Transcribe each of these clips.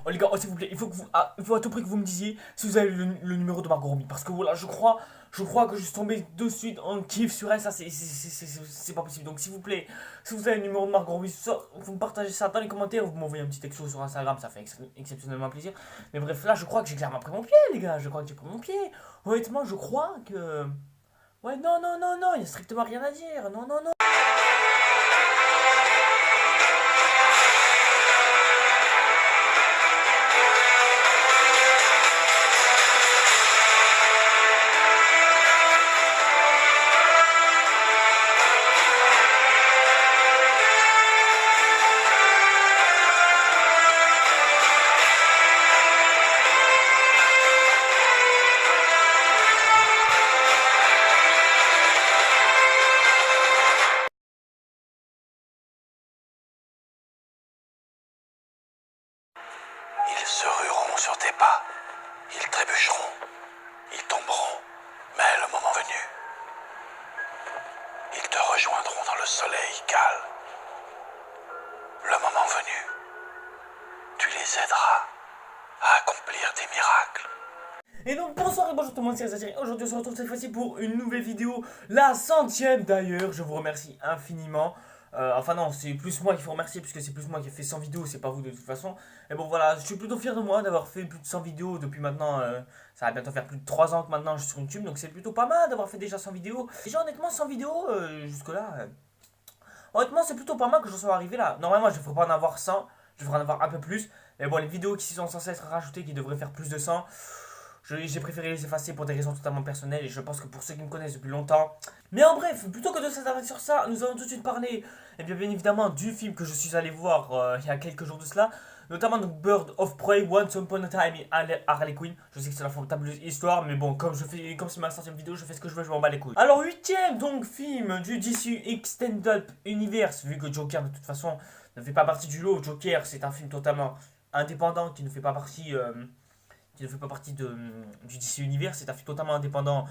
Oh les gars, oh, s'il vous plaît, il faut à tout prix que vous me disiez si vous avez le numéro de Margot Robbie. Parce que voilà, je crois que je suis tombé de suite en kiff sur elle. Ça, c'est pas possible. Donc s'il vous plaît, si vous avez le numéro de Margot Robbie, vous me partagez ça dans les commentaires. Vous m'envoyez un petit texto sur Instagram, ça fait exceptionnellement plaisir. Mais bref, là, je crois que j'ai clairement pris mon pied, les gars. Je crois que j'ai pris mon pied. Honnêtement, je crois que. Ouais, non, non, non, non, il y a strictement rien à dire. Non, non, non. Ils se rueront sur tes pas, ils trébucheront, ils tomberont, mais le moment venu, ils te rejoindront dans le soleil calme. Le moment venu, tu les aideras à accomplir des miracles. Et donc bonsoir et bonjour tout le monde, c'est Azatiri. Aujourd'hui on se retrouve cette fois-ci pour une nouvelle vidéo, la 100ème d'ailleurs. Je vous remercie infiniment. Enfin non, c'est plus moi qu'il faut remercier puisque c'est plus moi qui ai fait 100 vidéos, c'est pas vous de toute façon. Et bon voilà, je suis plutôt fier de moi d'avoir fait plus de 100 vidéos depuis maintenant. Ça va bientôt faire plus de 3 ans que maintenant je suis sur YouTube, donc c'est plutôt pas mal d'avoir fait déjà 100 vidéos. Déjà honnêtement 100 vidéos jusque là. Honnêtement c'est plutôt pas mal que je sois arrivé là. Normalement je devrais pas en avoir 100, je devrais en avoir un peu plus. Mais bon les vidéos qui sont censées être rajoutées qui devraient faire plus de 100. J'ai préféré les effacer pour des raisons totalement personnelles et je pense que pour ceux qui me connaissent depuis longtemps. Mais en bref, plutôt que de s'attarder sur ça, nous allons tout de suite parler, et bien évidemment, du film que je suis allé voir il y a quelques jours de cela, notamment donc Bird of Prey, Once Upon a Time in Harley Quinn. Je sais que c'est la formidable histoire, mais bon, comme c'est ma 100ème vidéo, je fais ce que je veux, je m'en bats les couilles. Alors, 8ème donc film du DC Extended Universe, vu que Joker de toute façon ne fait pas partie du lot. Joker, c'est un film totalement indépendant qui ne fait pas partie. Qui ne fait pas partie du DC Universe, c'est un film totalement indépendant,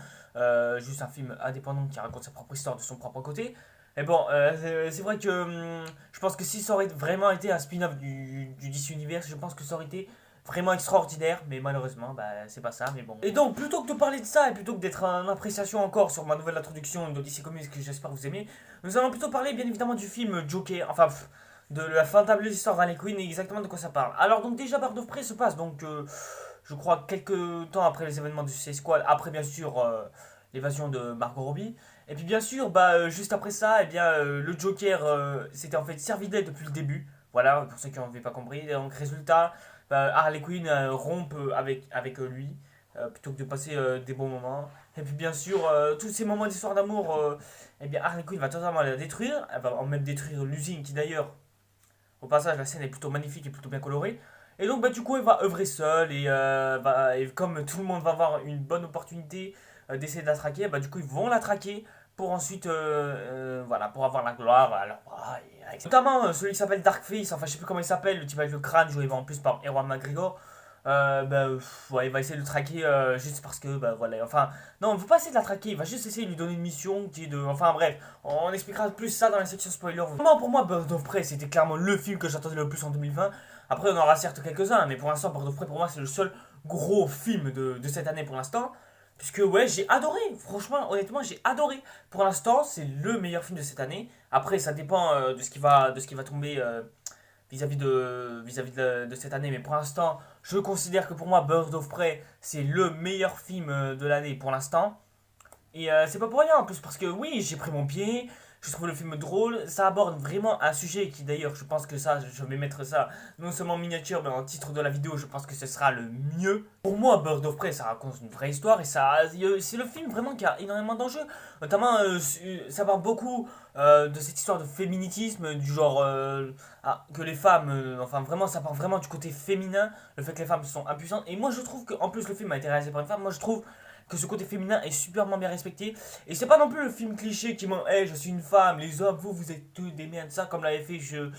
juste un film indépendant qui raconte sa propre histoire de son propre côté. Mais bon, c'est vrai que je pense que si ça aurait vraiment été un spin-off du DC Universe, je pense que ça aurait été vraiment extraordinaire, mais malheureusement, bah, c'est pas ça, mais bon. Et donc, plutôt que de parler de ça, et plutôt que d'être en appréciation encore sur ma nouvelle introduction de DC Comics que j'espère vous aimer, nous allons plutôt parler bien évidemment du film Joker, enfin, de la fabuleuse histoire d'Harley Quinn et exactement de quoi ça parle. Alors donc déjà, Bird of Prey se passe donc je crois, quelques temps après les événements du Suicide Squad, après bien sûr l'évasion de Margot Robbie. Et puis bien sûr, juste après ça, eh bien, le Joker s'était en fait servi d'aide depuis le début. Voilà, pour ceux qui n'avaient pas compris. Donc résultat, Harley Quinn rompt avec lui, plutôt que de passer des bons moments. Et puis bien sûr, tous ces moments d'histoire d'amour, eh bien, Harley Quinn va totalement la détruire. Elle va même détruire l'usine qui d'ailleurs, au passage, la scène est plutôt magnifique et plutôt bien colorée. Et donc, du coup, elle va œuvrer seule et comme tout le monde va avoir une bonne opportunité d'essayer de la traquer, du coup, ils vont la traquer pour ensuite, voilà, pour avoir la gloire. Alors, notamment celui qui s'appelle Darkface, enfin, je sais plus comment il s'appelle, le type avec le crâne joué en plus par Ewan McGregor. Ouais, il va essayer de le traquer juste parce que, voilà, enfin, non, on ne veut pas essayer de la traquer, il va juste essayer de lui donner une mission qui est de, enfin, bref, on expliquera plus ça dans la section spoiler. Vraiment, pour moi, Bird of Prey, c'était clairement le film que j'attendais le plus en 2020. Après, on aura certes quelques-uns, mais pour l'instant, Bird of Prey, pour moi, c'est le seul gros film de cette année pour l'instant. Puisque, ouais, j'ai adoré, franchement, honnêtement, j'ai adoré. Pour l'instant, c'est le meilleur film de cette année. Après, ça dépend de ce qui va tomber vis-à-vis de cette année. Mais pour l'instant, je considère que pour moi, Bird of Prey, c'est le meilleur film de l'année pour l'instant. Et c'est pas pour rien en plus, parce que oui, j'ai pris mon pied, je trouve le film drôle, ça aborde vraiment un sujet qui d'ailleurs, je pense que ça, je vais mettre ça non seulement en miniature, mais en titre de la vidéo, je pense que ce sera le mieux. Pour moi, Bird of Prey, ça raconte une vraie histoire et c'est le film vraiment qui a énormément d'enjeux. Notamment, ça parle beaucoup de cette histoire de féminitisme, du genre que les femmes, enfin vraiment, ça parle vraiment du côté féminin, le fait que les femmes sont impuissantes. Et moi, je trouve qu'en plus, le film a été réalisé par une femme, moi je trouve que ce côté féminin est superbement bien respecté. Et c'est pas non plus le film cliché qui montre, hey, je suis une femme, les hommes, vous êtes tous des merdes, ça, comme l'avait fait, je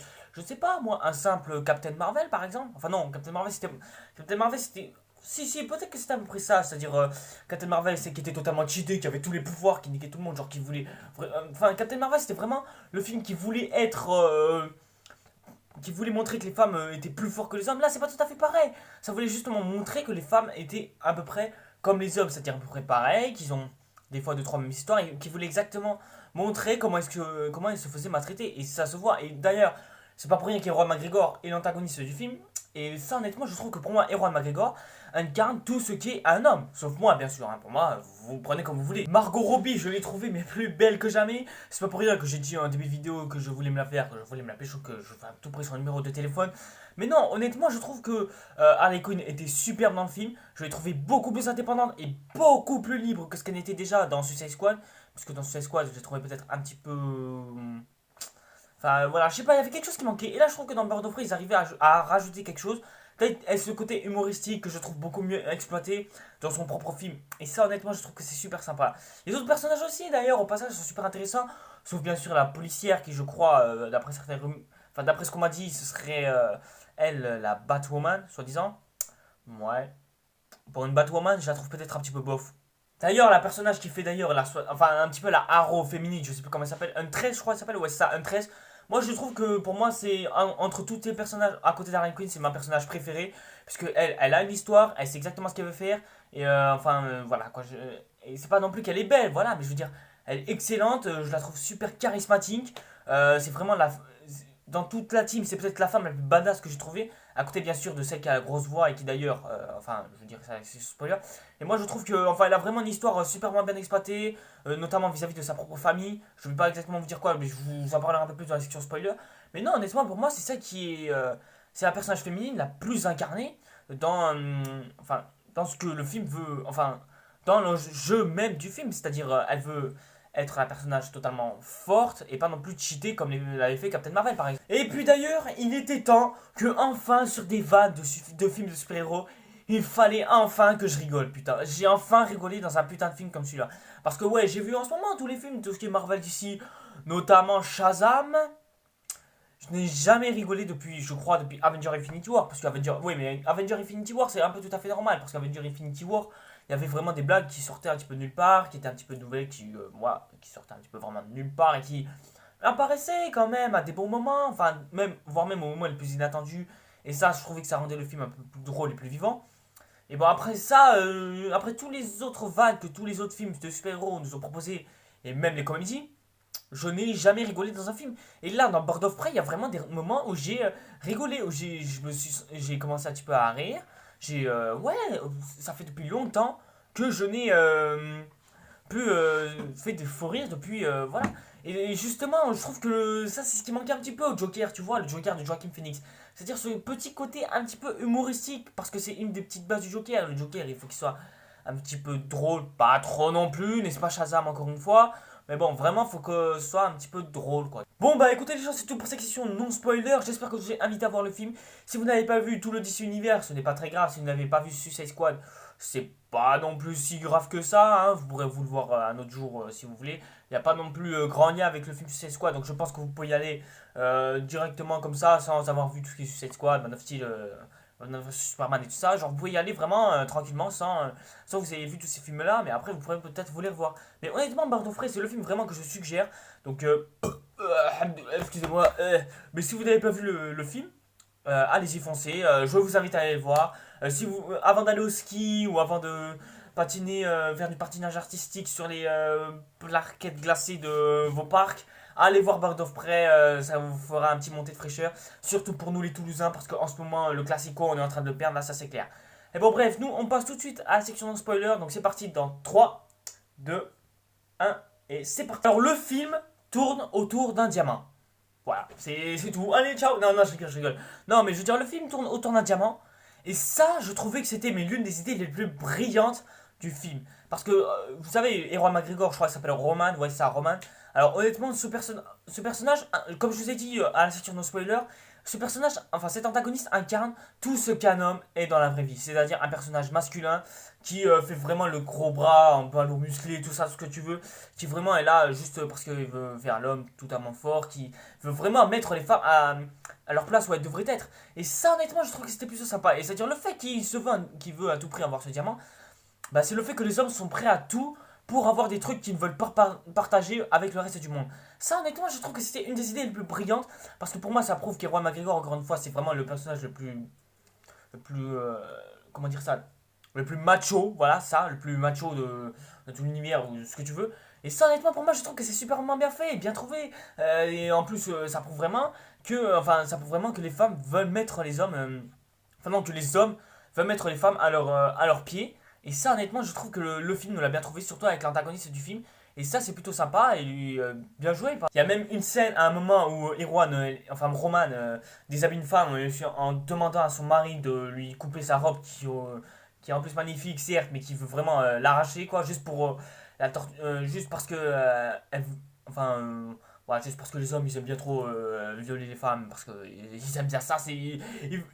sais pas, moi, un simple Captain Marvel, par exemple. Enfin, non, Captain Marvel, c'était. Si, peut-être que c'était à peu près ça, c'est-à-dire Captain Marvel, c'est qui était totalement cheaté, qui avait tous les pouvoirs, qui niquait tout le monde, genre qui voulait. Enfin, Captain Marvel, c'était vraiment le film qui voulait être qui voulait montrer que les femmes étaient plus fortes que les hommes. Là, c'est pas tout à fait pareil. Ça voulait justement montrer que les femmes étaient à peu près comme les hommes, c'est-à-dire à peu près pareil, qu'ils ont des fois deux trois mêmes histoires et qui voulaient exactement montrer comment ils se faisaient maltraiter. Et ça se voit. Et d'ailleurs, c'est pas pour rien qu'Ewan McGregor est l'antagoniste du film. Et ça, honnêtement, je trouve que pour moi, Ewan McGregor incarne tout ce qu'est un homme. Sauf moi, bien sûr. Hein. Pour moi, vous prenez comme vous voulez. Margot Robbie, je l'ai trouvée mais plus belle que jamais. C'est pas pour rien que j'ai dit en début de vidéo que je voulais me la faire, que je voulais me la pécho, que je fais à tout prix son numéro de téléphone. Mais non, honnêtement, je trouve que Harley Quinn était superbe dans le film. Je l'ai trouvée beaucoup plus indépendante et beaucoup plus libre que ce qu'elle était déjà dans Suicide Squad. Parce que dans Suicide Squad, je l'ai trouvée peut-être un petit peu. Enfin voilà, je sais pas, il y avait quelque chose qui manquait. Et là, je trouve que dans Bird of Prey, ils arrivaient à rajouter quelque chose. Peut-être ce côté humoristique que je trouve beaucoup mieux exploité dans son propre film. Et ça, honnêtement, je trouve que c'est super sympa. Les autres personnages aussi, d'ailleurs, au passage, sont super intéressants. Sauf bien sûr la policière qui, je crois, d'après certaines enfin, d'après ce qu'on m'a dit, ce serait elle, la Batwoman, soi-disant. Ouais. Pour une Batwoman, je la trouve peut-être un petit peu bof. D'ailleurs, la personnage qui fait d'ailleurs, enfin un petit peu la Arrow féminine, je sais plus comment elle s'appelle, Huntress, je crois qu'elle s'appelle, ouais, c'est ça, Huntress. Moi, je trouve que pour moi, c'est entre tous les personnages à côté d'Harley Quinn, c'est ma personnage préférée. Puisque elle a une histoire, elle sait exactement ce qu'elle veut faire. Et voilà quoi. Et c'est pas non plus qu'elle est belle, voilà, mais je veux dire, elle est excellente, je la trouve super charismatique. C'est vraiment dans toute la team, c'est peut-être la femme la plus badass que j'ai trouvée. À côté, bien sûr, de celle qui a la grosse voix et qui d'ailleurs, enfin, je veux dire, c'est spoiler. Et moi, je trouve que, enfin, elle a vraiment une histoire superment bien exploitée, notamment vis-à-vis de sa propre famille. Je ne vais pas exactement vous dire quoi, mais je vous en parlerai un peu plus dans la section spoiler. Mais non, honnêtement, pour moi, c'est celle qui est, c'est la personnage féminine la plus incarnée dans, enfin, dans ce que le film veut, enfin, dans le jeu même du film. C'est-à-dire, elle veut être un personnage totalement forte et pas non plus cheaté comme l'avait fait Captain Marvel par exemple. Et puis d'ailleurs, il était temps que enfin sur des vannes de films de super-héros, il fallait enfin que je rigole, putain. J'ai enfin rigolé dans un putain de film comme celui-là. Parce que ouais, j'ai vu en ce moment tous les films, tout ce qui est Marvel d'ici, notamment Shazam. Je n'ai jamais rigolé depuis, je crois, depuis Avenger Infinity War. Parce qu'Avenger, oui, mais Avenger Infinity War, c'est un peu tout à fait normal. Parce qu'Avenger Infinity War, il y avait vraiment des blagues qui sortaient un petit peu de nulle part, qui étaient un petit peu nouvelles, qui sortaient un petit peu vraiment de nulle part et qui apparaissaient quand même à des bons moments. Enfin, même, voire même au moment le plus inattendu. Et ça, je trouvais que ça rendait le film un peu plus drôle et plus vivant. Et bon, après ça, après tous les autres vannes que tous les autres films de super-héros nous ont proposés, et même les comédies, je n'ai jamais rigolé dans un film. Et là, dans Bird of Prey, il y a vraiment des moments où j'ai rigolé, où j'ai commencé un petit peu à rire. Ouais, ça fait depuis longtemps que je n'ai plus fait de faux rires depuis, voilà. Et justement, je trouve que ça, c'est ce qui manquait un petit peu au Joker, tu vois, le Joker de Joaquin Phoenix. C'est-à-dire ce petit côté un petit peu humoristique, parce que c'est une des petites bases du Joker. Le Joker, il faut qu'il soit un petit peu drôle, pas trop non plus, n'est-ce pas Shazam encore une fois. Mais bon, vraiment, faut que ce soit un petit peu drôle, quoi. Bon, bah écoutez, les gens, c'est tout pour cette session non spoiler. J'espère que je vous ai invité à voir le film. Si vous n'avez pas vu tout le DC Univers, ce n'est pas très grave. Si vous n'avez pas vu Suicide Squad, c'est pas non plus si grave que ça. Hein. Vous pourrez vous le voir un autre jour si vous voulez. Il n'y a pas non plus grand lien avec le film Suicide Squad. Donc je pense que vous pouvez y aller directement comme ça, sans avoir vu tout ce qui est Suicide Squad, Man of Steel, Superman et tout ça. Genre, vous pouvez y aller vraiment tranquillement sans que vous ayez vu tous ces films-là. Mais après, vous pourrez peut-être vous les revoir. Mais honnêtement, Bird of Prey, c'est le film vraiment que je suggère. Donc, excusez-moi. Mais si vous n'avez pas vu le film, allez-y, foncez. Je vous invite à aller le voir. Si vous, avant d'aller au ski ou avant de patiner vers du patinage artistique sur les plaquettes glacées de vos parcs, allez voir Bird of Prey, ça vous fera un petit montée de fraîcheur. Surtout pour nous les Toulousains, parce qu'en ce moment, le Classico, on est en train de le perdre, là, ça c'est clair. Et bon, bref, nous, on passe tout de suite à la section de spoiler. Donc c'est parti dans 3, 2, 1, et c'est parti. Alors, le film tourne autour d'un diamant. Voilà, c'est tout. Allez, ciao. Non, non, je rigole. Non, mais je veux dire, le film tourne autour d'un diamant. Et ça, je trouvais que c'était l'une des idées les plus brillantes du film. Parce que, vous savez, Ewan McGregor, je crois qu'il s'appelle Roman. Ouais, c'est ça, Roman. Alors, honnêtement, ce personnage, comme je vous ai dit à la section no spoiler, ce personnage, enfin cet antagoniste incarne tout ce qu'un homme est dans la vraie vie. C'est-à-dire un personnage masculin qui fait vraiment le gros bras, un peu lourd musclé, tout ça, ce que tu veux. Qui vraiment est là juste parce qu'il veut faire l'homme totalement fort, qui veut vraiment mettre les femmes à leur place où elles devraient être. Et ça, honnêtement, je trouve que c'était plutôt sympa. Et c'est-à-dire le fait qu'il veut à tout prix avoir ce diamant, bah, c'est le fait que les hommes sont prêts à tout pour avoir des trucs qu'ils ne veulent pas partager avec le reste du monde. Ça, honnêtement, je trouve que c'était une des idées les plus brillantes, parce que pour moi, ça prouve qu'Ewan McGregor, encore une fois, c'est vraiment le personnage le plus, comment dire ça, le plus macho, voilà, ça, le plus macho de tout l'univers, ou ce que tu veux. Et ça, honnêtement, pour moi, je trouve que c'est superment bien fait, bien trouvé. Et en plus, ça prouve vraiment que les femmes veulent mettre les hommes, enfin non, que les hommes veulent mettre les femmes à leurs pieds. Et ça, honnêtement, je trouve que le film nous l'a bien trouvé, surtout avec l'antagoniste du film. Et ça, c'est plutôt sympa et bien joué. Il y a même une scène à un moment où Erwan, enfin Roman, déshabille une femme en demandant à son mari de lui couper sa robe qui est en plus magnifique, certes, mais qui veut vraiment l'arracher, quoi, juste pour juste parce que voilà, juste parce que les hommes ils aiment bien trop violer les femmes parce qu'ils aiment bien ça, ils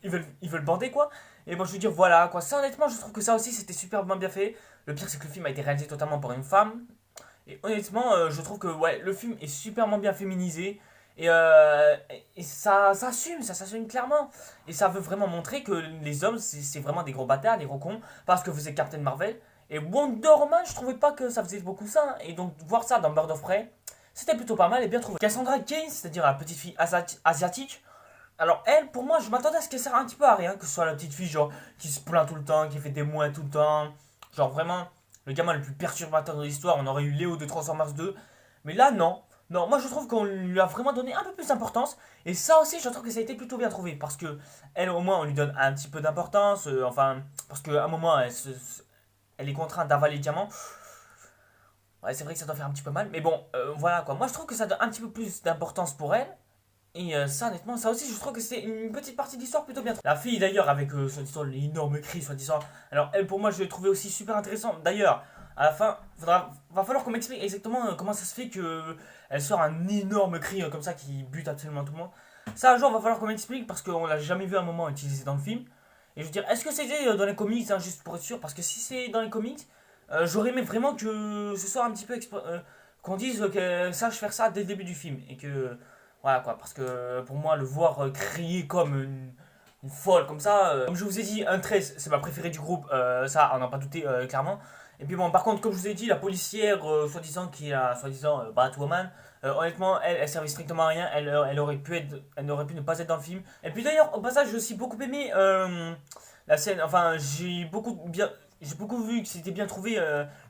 veulent bander, quoi. Et bon, je veux dire, voilà, quoi. Ça, honnêtement, je trouve que ça aussi c'était superbement bien fait. Le pire, c'est que le film a été réalisé totalement par une femme. Et honnêtement, je trouve que ouais, le film est superment bien féminisé. Et ça assume, ça s'assume clairement. Et ça veut vraiment montrer que les hommes, c'est vraiment des gros bâtards, des gros cons. Parce que vous êtes Captain Marvel. Et Wonder Woman, je trouvais pas que ça faisait beaucoup ça, hein. Et donc, voir ça dans Bird of Prey, c'était plutôt pas mal et bien trouvé. Cassandra Cain, c'est-à-dire la petite fille asiatique. Alors, elle, pour moi, je m'attendais à ce qu'elle sert un petit peu à rien. Que ce soit la petite fille, genre, qui se plaint tout le temps, qui fait des mouins tout le temps. Genre, vraiment, le gamin le plus perturbateur de l'histoire. On aurait eu Léo de Transformers 2. Mais là, non. Non, moi je trouve qu'on lui a vraiment donné un peu plus d'importance. Et ça aussi, je trouve que ça a été plutôt bien trouvé. Parce que elle, au moins, on lui donne un petit peu d'importance. Enfin, parce qu'à un moment, elle est contrainte d'avaler le diamant. Ouais, c'est vrai que ça doit faire un petit peu mal. Mais bon, voilà quoi. Moi je trouve que ça donne un petit peu plus d'importance pour elle. Et ça, honnêtement, ça aussi, je trouve que c'est une petite partie de l'histoire plutôt bien. La fille, d'ailleurs, avec soi-disant l'énorme cri, soi-disant. Alors, elle, pour moi, je l'ai trouvé aussi super intéressant. D'ailleurs, à la fin, va falloir qu'on m'explique exactement comment ça se fait que elle sort un énorme cri comme ça qui bute absolument tout le monde. Ça, un jour, va falloir qu'on m'explique parce qu'on l'a jamais vu à un moment utilisé dans le film. Et je veux dire, est-ce que c'était dans les comics, hein, juste pour être sûr? Parce que si c'est dans les comics, j'aurais aimé vraiment que ce soit un petit peu. Qu'on dise qu'elle sache faire ça dès le début du film. Et que. Voilà quoi, parce que pour moi, le voir crier comme une folle comme ça, comme je vous ai dit, un 13 c'est ma préférée du groupe, ça, on n'en a pas douté clairement. Et puis bon, par contre, comme je vous ai dit, la policière, soi-disant, qui est soi-disant Batwoman, honnêtement, elle servait strictement à rien, elle aurait pu ne pas être dans le film. Et puis d'ailleurs, au passage, j'ai aussi beaucoup aimé la scène, enfin, j'ai beaucoup vu que c'était bien trouvé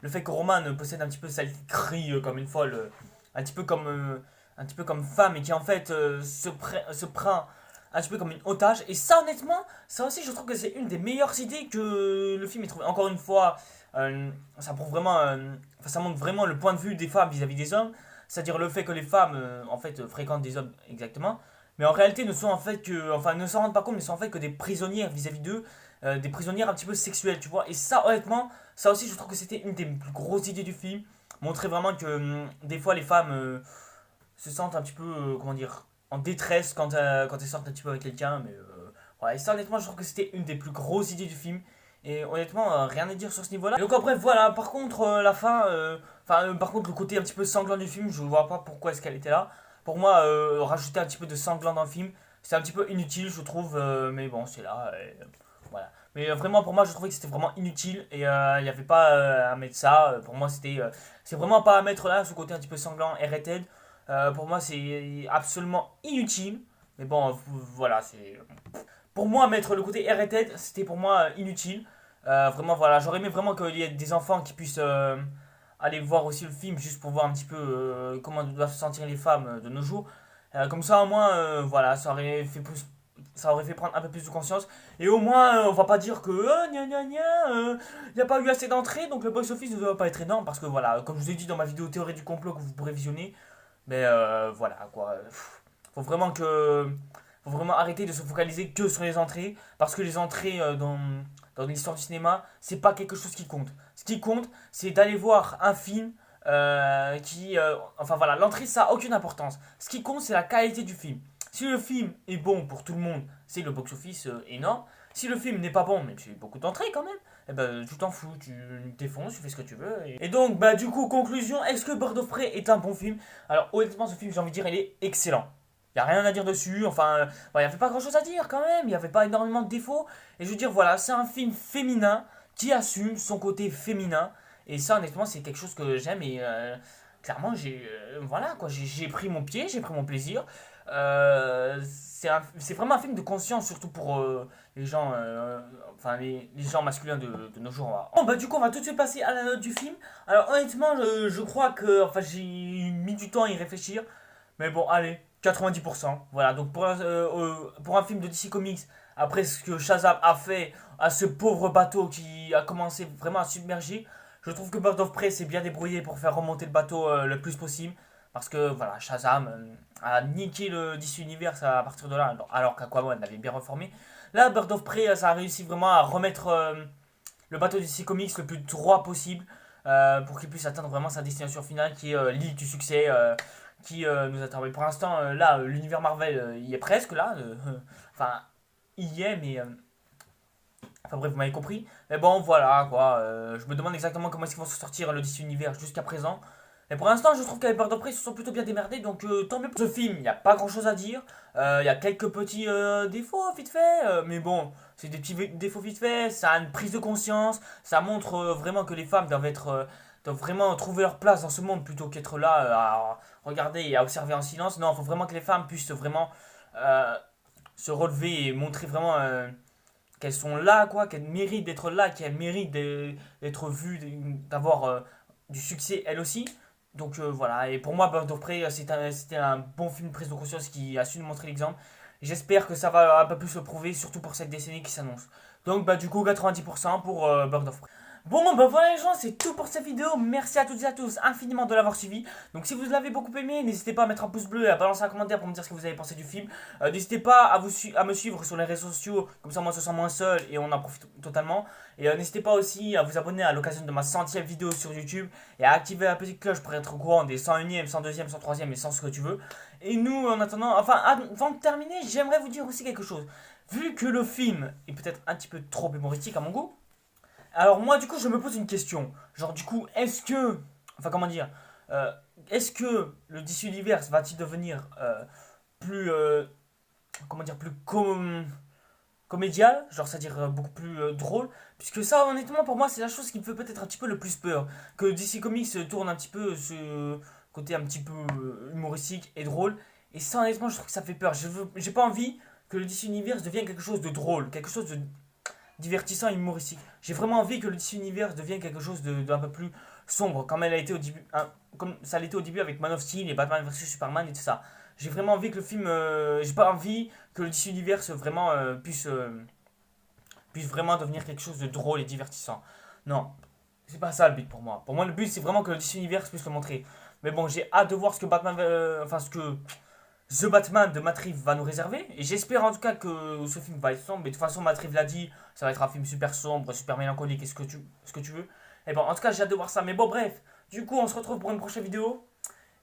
le fait que Roman possède un petit peu ça, qui crie comme une folle, un petit peu comme femme et qui en fait se prend un petit peu comme une otage. Et ça, honnêtement, ça aussi, je trouve que c'est une des meilleures idées que le film ait trouvé. Encore une fois, ça prouve vraiment, enfin, ça montre vraiment le point de vue des femmes vis-à-vis des hommes, c'est-à-dire le fait que les femmes, en fait, fréquentent des hommes exactement, mais en réalité ne sont en fait que, enfin, ne s'en rendent pas compte, mais sont en fait que des prisonnières vis-à-vis d'eux, des prisonnières un petit peu sexuelles, tu vois. Et ça, honnêtement, ça aussi, je trouve que c'était une des plus grosses idées du film, montrer vraiment que des fois les femmes se sentent un petit peu, comment dire, en détresse quand elles sortent un petit peu avec quelqu'un. Mais ouais, ça, honnêtement, je trouve que c'était une des plus grosses idées du film. Et honnêtement, rien à dire sur ce niveau-là. Donc, bref, voilà. Par contre, la fin, par contre, le côté un petit peu sanglant du film, je ne vois pas pourquoi est-ce qu'elle était là. Pour moi, rajouter un petit peu de sanglant dans le film, c'est un petit peu inutile, je trouve. Mais bon, c'est là. Voilà. Mais vraiment, pour moi, je trouvais que c'était vraiment inutile. Et il n'y avait pas à mettre ça. Pour moi, c'est vraiment pas à mettre là, ce côté un petit peu sanglant, R-rated. Pour moi, c'est absolument inutile. Mais bon, voilà, c'est. Pour moi, mettre le côté R-rated, c'était pour moi inutile. Vraiment, voilà, j'aurais aimé vraiment qu'il y ait des enfants qui puissent aller voir aussi le film juste pour voir un petit peu comment doivent se sentir les femmes de nos jours. Comme ça, au moins, voilà, ça aurait fait prendre un peu plus de conscience. Et au moins, on va pas dire que gna gna gna, il n'y a pas eu assez d'entrées, donc le box-office ne doit pas être énorme. Parce que voilà, comme je vous ai dit dans ma vidéo théorie du complot que vous pourrez visionner, mais voilà quoi. Faut vraiment que. Faut vraiment arrêter de se focaliser que sur les entrées. Parce que les entrées dans l'histoire du cinéma, c'est pas quelque chose qui compte. Ce qui compte, c'est d'aller voir un film enfin voilà, l'entrée ça a aucune importance. Ce qui compte, c'est la qualité du film. Si le film est bon pour tout le monde, c'est le box-office énorme. Si le film n'est pas bon, même s'il y a beaucoup d'entrées quand même, eh ben, tu t'en fous, tu défonces, tu fais ce que tu veux. Et donc, bah, du coup, conclusion, est-ce que Bird of Prey est un bon film? Alors, honnêtement, ce film, j'ai envie de dire, il est excellent. Il n'y a rien à dire dessus, enfin, il n'y avait pas grand-chose à dire quand même, il n'y avait pas énormément de défauts. Et je veux dire, voilà, c'est un film féminin qui assume son côté féminin. Et ça, honnêtement, c'est quelque chose que j'aime et clairement, voilà quoi, j'ai pris mon pied, j'ai pris mon plaisir. C'est vraiment un film de conscience, surtout pour les gens, enfin les gens masculins de nos jours. Bon, bah du coup, on va tout de suite passer à la note du film. Alors honnêtement, je crois que, enfin, j'ai mis du temps à y réfléchir, mais bon, allez, 90%. Voilà, donc pour un film de DC Comics, après ce que Shazam a fait à ce pauvre bateau qui a commencé vraiment à submerger, je trouve que Bird of Prey s'est bien débrouillé pour faire remonter le bateau le plus possible. Parce que voilà, Shazam a niqué le DC Universe à partir de là, alors qu'Aquaman l'avait bien reformé. Là, Bird of Prey, ça a réussi vraiment à remettre le bateau DC Comics le plus droit possible pour qu'il puisse atteindre vraiment sa destination finale qui est l'île du succès qui nous attend. Mais pour l'instant, là, l'univers Marvel, il y est presque là. Enfin, il y est, mais enfin bref, vous m'avez compris. Mais bon, voilà quoi. Je me demande exactement comment est-ce qu'ils vont se sortir le DC Universe jusqu'à présent. Et pour l'instant, je trouve qu'avec Bird of Prey, ils se sont plutôt bien démerdés. Donc tant mieux pour ce film. Il n'y a pas grand chose à dire. Il y a quelques petits défauts vite fait. Mais bon, c'est des petits défauts vite fait. Ça a une prise de conscience. Ça montre vraiment que les femmes doivent vraiment trouver leur place dans ce monde plutôt qu'être là à regarder et à observer en silence. Non, il faut vraiment que les femmes puissent vraiment euh, se relever et montrer vraiment qu'elles sont là, quoi, qu'elles méritent d'être là, qu'elles méritent d'être vues, d'avoir du succès elles aussi. Donc voilà, et pour moi, Bird of Prey, c'était un bon film de prise de conscience qui a su nous montrer l'exemple. J'espère que ça va un peu plus le prouver, surtout pour cette décennie qui s'annonce. Donc bah du coup 90% pour Bird of Prey. Bon bah voilà les gens, c'est tout pour cette vidéo. Merci à toutes et à tous infiniment de l'avoir suivi. Donc si vous l'avez beaucoup aimé, n'hésitez pas à mettre un pouce bleu et à balancer un commentaire pour me dire ce que vous avez pensé du film. N'hésitez pas à me suivre sur les réseaux sociaux, comme ça moi je me sens moins seul et on en profite totalement. Et n'hésitez pas aussi à vous abonner à l'occasion de ma 100e vidéo sur YouTube et à activer la petite cloche pour être au courant des 101e, 102e, 103e et 100 ce que tu veux. Et nous en attendant, enfin avant de terminer, j'aimerais vous dire aussi quelque chose. Vu que le film est peut-être un petit peu trop humoristique à mon goût, alors moi du coup je me pose une question. Genre du coup est-ce que... Enfin comment dire euh, est-ce que le DC Universe va-t-il devenir plus... comment dire plus comédial, genre c'est-à-dire beaucoup plus drôle, puisque ça honnêtement pour moi c'est la chose qui me fait peut-être un petit peu le plus peur, que DC Comics tourne un petit peu ce côté un petit peu humoristique et drôle, et ça honnêtement je trouve que ça fait peur, j'ai pas envie que le DC Universe devienne quelque chose de drôle, quelque chose de divertissant et humoristique. J'ai vraiment envie que le DC Universe devienne quelque chose d'un peu plus sombre, comme elle a été au début, hein, comme ça l'était au début avec Man of Steel et Batman vs Superman et tout ça. J'ai vraiment envie que le film, j'ai pas envie que le DC Universe vraiment puisse vraiment devenir quelque chose de drôle et divertissant. Non, c'est pas ça le but pour moi. Pour moi le but c'est vraiment que le DC Universe puisse le montrer. Mais bon, j'ai hâte de voir ce que enfin ce que The Batman de Matt Reeves va nous réserver. Et j'espère en tout cas que ce film va être sombre. Mais de toute façon, Matt Reeves l'a dit, ça va être un film super sombre, super mélancolique et ce que tu veux. Et bon, en tout cas, j'ai hâte de voir ça. Mais bon, bref, du coup, on se retrouve pour une prochaine vidéo.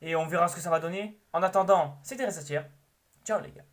Et on verra ce que ça va donner. En attendant, c'était Restatière. Ciao les gars.